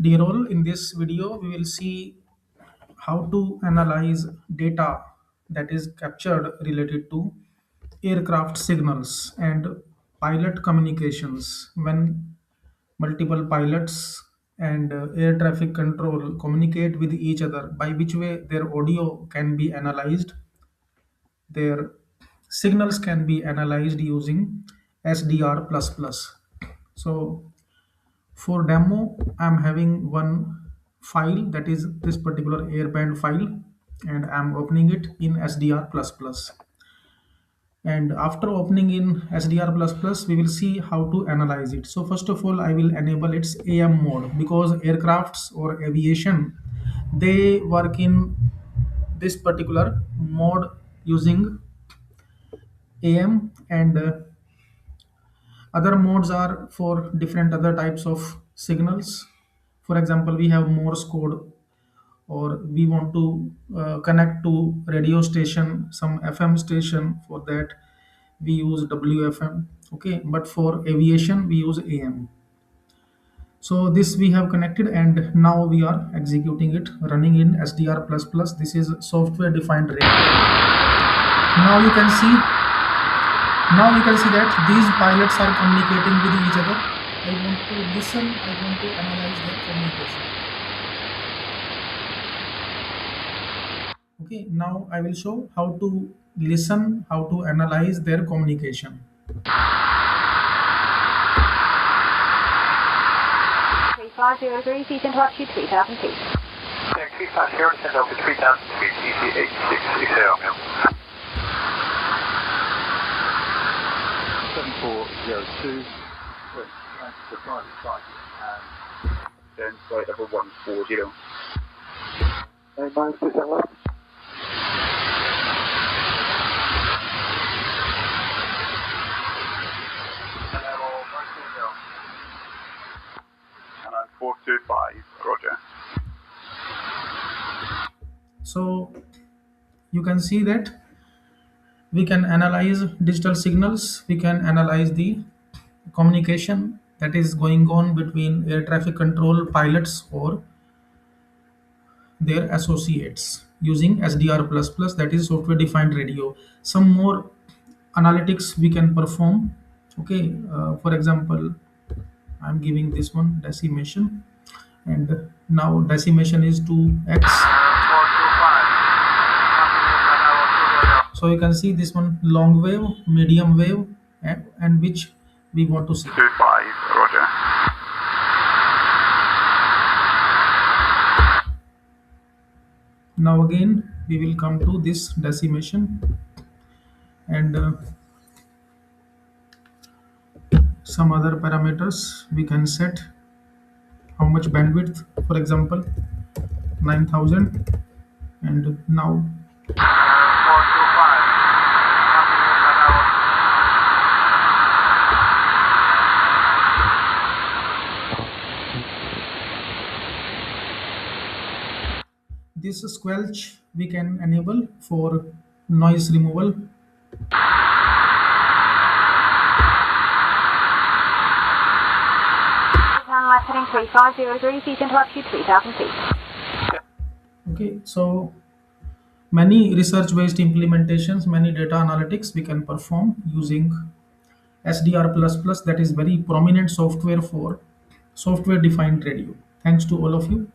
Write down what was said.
Dear all, in this video, we will see how to analyze data that is captured related to aircraft signals and pilot communications when multiple pilots and air traffic control communicate with each other, by which way their audio can be analyzed, their signals can be analyzed using SDR++. So for demo, I'm having one file, that is this particular airband file, and I'm opening it in SDR++. And after opening in SDR++, we will see how to analyze it. So first of all, I will enable its AM mode, because aircrafts or aviation, they work in this particular mode using AM, and other modes are for different other types of signals. For example, we have Morse code, or we want to connect to radio station, some FM station. For that, we use WFM. Okay, but for aviation, we use AM. So this we have connected, and now we are executing it, running in SDR++. This is software defined radio. Now you can see Now you can see that these pilots are communicating with each other. I want to listen, I want to analyze their communication. Okay, now I will show how to listen, how to analyze their communication. 3503, seat into altitude 3000 feet. Yeah, 350, send over 3000 feet, EC8660, 7402, to private site, and then flight level 140. Hey, minus 2 left. Level 120. And I'm 425, roger. So you can see that we can analyze digital signals, we can analyze the communication that is going on between air traffic control pilots or their associates using SDR++, that is software defined radio. Some more analytics we can perform. Okay, for example, I'm giving this one decimation, and now decimation is 2x. So you can see this one long wave, medium wave, and which we want to see. 25, roger. Now again we will come to this decimation, and some other parameters we can set. How much bandwidth, for example 9000, and now 425. this squelch we can enable for noise removal. Left heading 3503, seat into altitude 3000 feet. Okay, so many research based implementations, many data analytics we can perform using SDR++, that is very prominent software for software defined radio. Thanks to all of you.